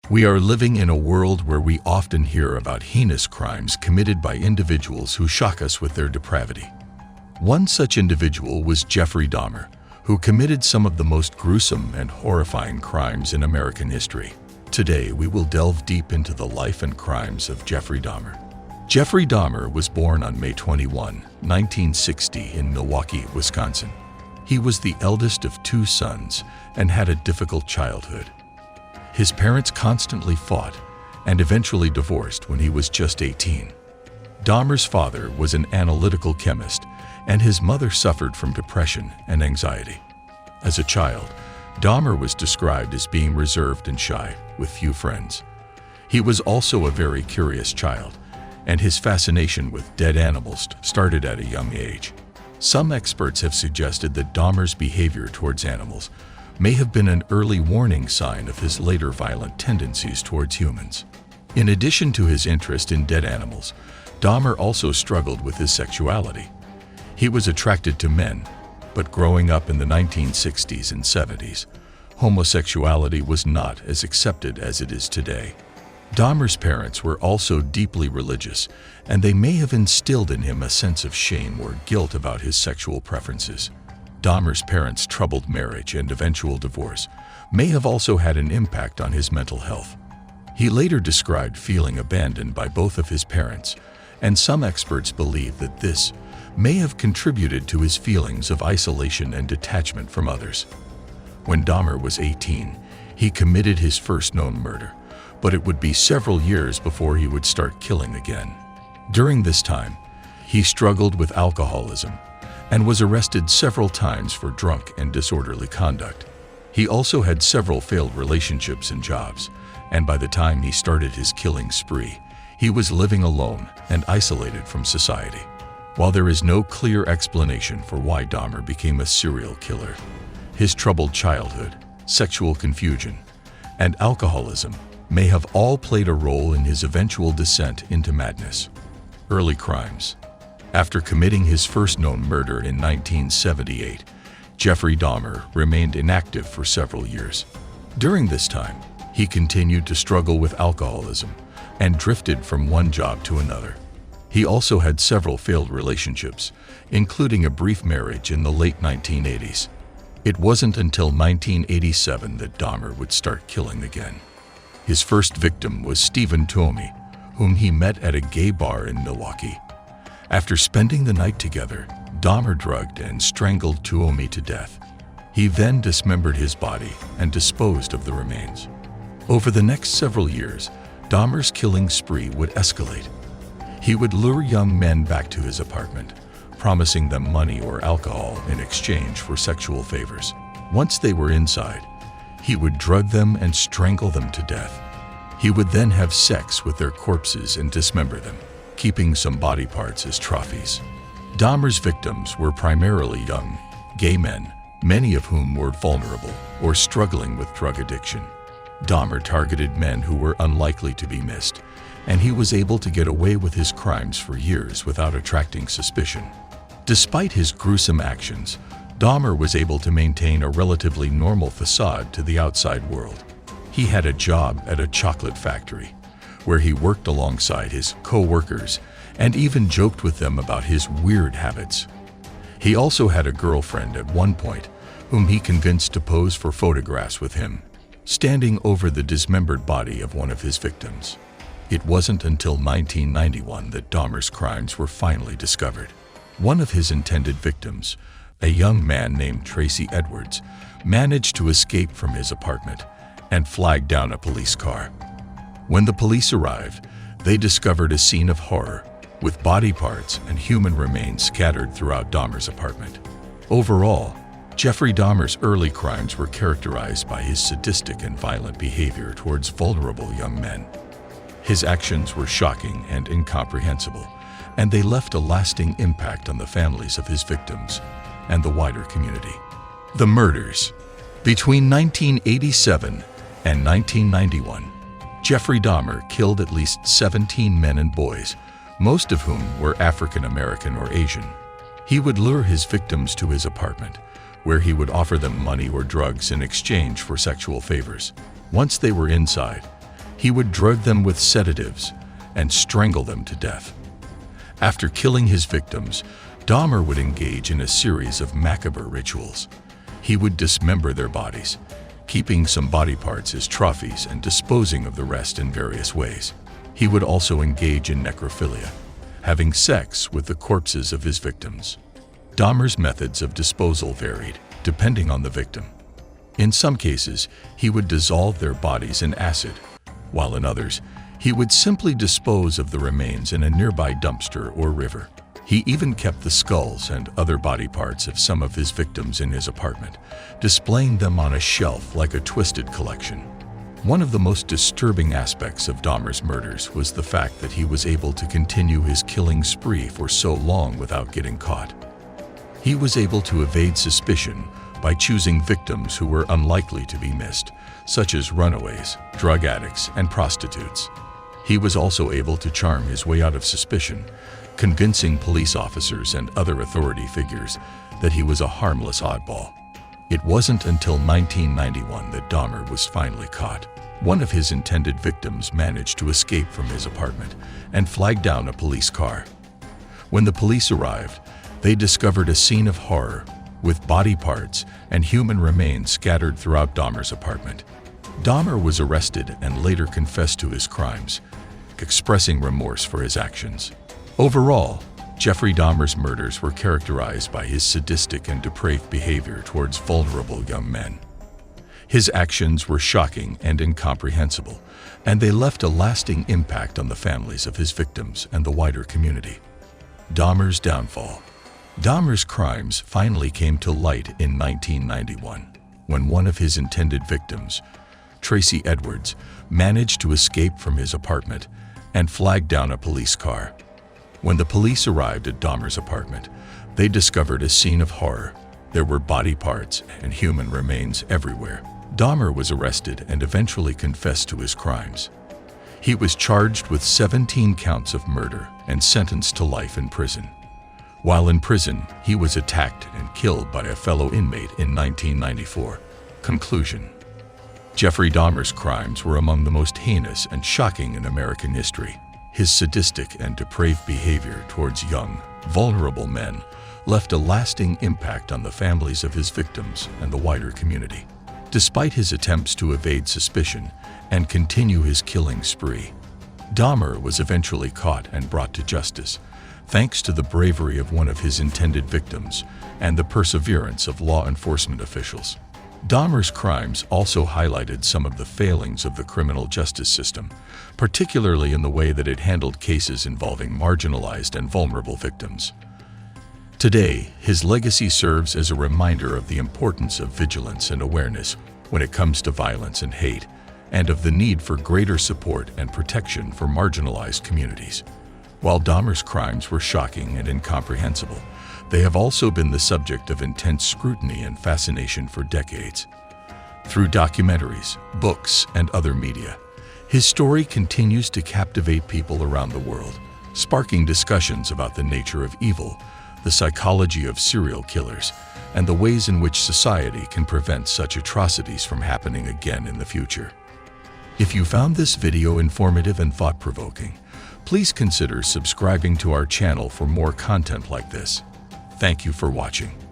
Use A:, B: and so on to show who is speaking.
A: We are living in a world where we often hear about heinous crimes committed by individuals who shock us with their depravity. One such individual was Jeffrey Dahmer, who committed some of the most gruesome and horrifying crimes in American history. Today, we will delve deep into the life and crimes of Jeffrey Dahmer. Jeffrey Dahmer was born on May 21, 1960 in Milwaukee, Wisconsin. He was the eldest of two sons and had a difficult childhood. His parents constantly fought and eventually divorced when he was just 18. Dahmer's father was an analytical chemist, and his mother suffered from depression and anxiety. As a child, Dahmer was described as being reserved and shy, with few friends. He was also a very curious child, and his fascination with dead animals started at a young age. Some experts have suggested that Dahmer's behavior towards animals may have been an early warning sign of his later violent tendencies towards humans. In addition to his interest in dead animals, Dahmer also struggled with his sexuality. He was attracted to men, but growing up in the 1960s and 70s, homosexuality was not as accepted as it is today. Dahmer's parents were also deeply religious, and they may have instilled in him a sense of shame or guilt about his sexual preferences. Dahmer's parents' troubled marriage and eventual divorce may have also had an impact on his mental health. He later described feeling abandoned by both of his parents, and some experts believe that this may have contributed to his feelings of isolation and detachment from others. When Dahmer was 18, he committed his first known murder, but it would be several years before he would start killing again. During this time, he struggled with alcoholism and was arrested several times for drunk and disorderly conduct. He also had several failed relationships and jobs, and by the time he started his killing spree, he was living alone and isolated from society. While there is no clear explanation for why Dahmer became a serial killer, his troubled childhood, sexual confusion, and alcoholism may have all played a role in his eventual descent into madness. Early crimes. After committing his first known murder in 1978, Jeffrey Dahmer remained inactive for several years. During this time, he continued to struggle with alcoholism and drifted from one job to another. He also had several failed relationships, including a brief marriage in the late 1980s. It wasn't until 1987 that Dahmer would start killing again. His first victim was Stephen Tuomi, whom he met at a gay bar in Milwaukee. After spending the night together, Dahmer drugged and strangled Tuomi to death. He then dismembered his body and disposed of the remains. Over the next several years, Dahmer's killing spree would escalate. He would lure young men back to his apartment, promising them money or alcohol in exchange for sexual favors. Once they were inside, he would drug them and strangle them to death. He would then have sex with their corpses and dismember them, keeping some body parts as trophies. Dahmer's victims were primarily young, gay men, many of whom were vulnerable or struggling with drug addiction. Dahmer targeted men who were unlikely to be missed, and he was able to get away with his crimes for years without attracting suspicion. Despite his gruesome actions, Dahmer was able to maintain a relatively normal facade to the outside world. He had a job at a chocolate factory, where he worked alongside his co-workers and even joked with them about his weird habits. He also had a girlfriend at one point, whom he convinced to pose for photographs with him, standing over the dismembered body of one of his victims. It wasn't until 1991 that Dahmer's crimes were finally discovered. One of his intended victims, a young man named Tracy Edwards, managed to escape from his apartment and flag down a police car. When the police arrived, they discovered a scene of horror, with body parts and human remains scattered throughout Dahmer's apartment. Overall, Jeffrey Dahmer's early crimes were characterized by his sadistic and violent behavior towards vulnerable young men. His actions were shocking and incomprehensible, and they left a lasting impact on the families of his victims and the wider community. The murders. Between 1987 and 1991, Jeffrey Dahmer killed at least 17 men and boys, most of whom were African American or Asian. He would lure his victims to his apartment, where he would offer them money or drugs in exchange for sexual favors. Once they were inside, He would drug them with sedatives and strangle them to death. After killing his victims, Dahmer would engage in a series of macabre rituals. He would dismember their bodies, keeping some body parts as trophies and disposing of the rest in various ways. He would also engage in necrophilia, having sex with the corpses of his victims. Dahmer's methods of disposal varied, depending on the victim. In some cases, he would dissolve their bodies in acid, while in others, he would simply dispose of the remains in a nearby dumpster or river. He even kept the skulls and other body parts of some of his victims in his apartment, displaying them on a shelf like a twisted collection. One of the most disturbing aspects of Dahmer's murders was the fact that he was able to continue his killing spree for so long without getting caught. He was able to evade suspicion by choosing victims who were unlikely to be missed, such as runaways, drug addicts, and prostitutes. He was also able to charm his way out of suspicion, convincing police officers and other authority figures that he was a harmless oddball. It wasn't until 1991 that Dahmer was finally caught. One of his intended victims managed to escape from his apartment and flag down a police car. When the police arrived, they discovered a scene of horror with body parts and human remains scattered throughout Dahmer's apartment. Dahmer was arrested and later confessed to his crimes, expressing remorse for his actions. Overall, Jeffrey Dahmer's murders were characterized by his sadistic and depraved behavior towards vulnerable young men. His actions were shocking and incomprehensible, and they left a lasting impact on the families of his victims and the wider community. Dahmer's downfall. Dahmer's crimes finally came to light in 1991, when one of his intended victims, Tracy Edwards, managed to escape from his apartment and flag down a police car. When the police arrived at Dahmer's apartment, they discovered a scene of horror. There were body parts and human remains everywhere. Dahmer was arrested and eventually confessed to his crimes. He was charged with 17 counts of murder and sentenced to life in prison. While in prison, he was attacked and killed by a fellow inmate in 1994. Conclusion. Jeffrey Dahmer's crimes were among the most heinous and shocking in American history. His sadistic and depraved behavior towards young, vulnerable men left a lasting impact on the families of his victims and the wider community. Despite his attempts to evade suspicion and continue his killing spree, Dahmer was eventually caught and brought to justice, thanks to the bravery of one of his intended victims and the perseverance of law enforcement officials. Dahmer's crimes also highlighted some of the failings of the criminal justice system, particularly in the way that it handled cases involving marginalized and vulnerable victims. Today, his legacy serves as a reminder of the importance of vigilance and awareness when it comes to violence and hate, and of the need for greater support and protection for marginalized communities. While Dahmer's crimes were shocking and incomprehensible, they have also been the subject of intense scrutiny and fascination for decades. Through documentaries, books, and other media, his story continues to captivate people around the world, sparking discussions about the nature of evil, the psychology of serial killers, and the ways in which society can prevent such atrocities from happening again in the future. If you found this video informative and thought-provoking, please consider subscribing to our channel for more content like this. Thank you for watching.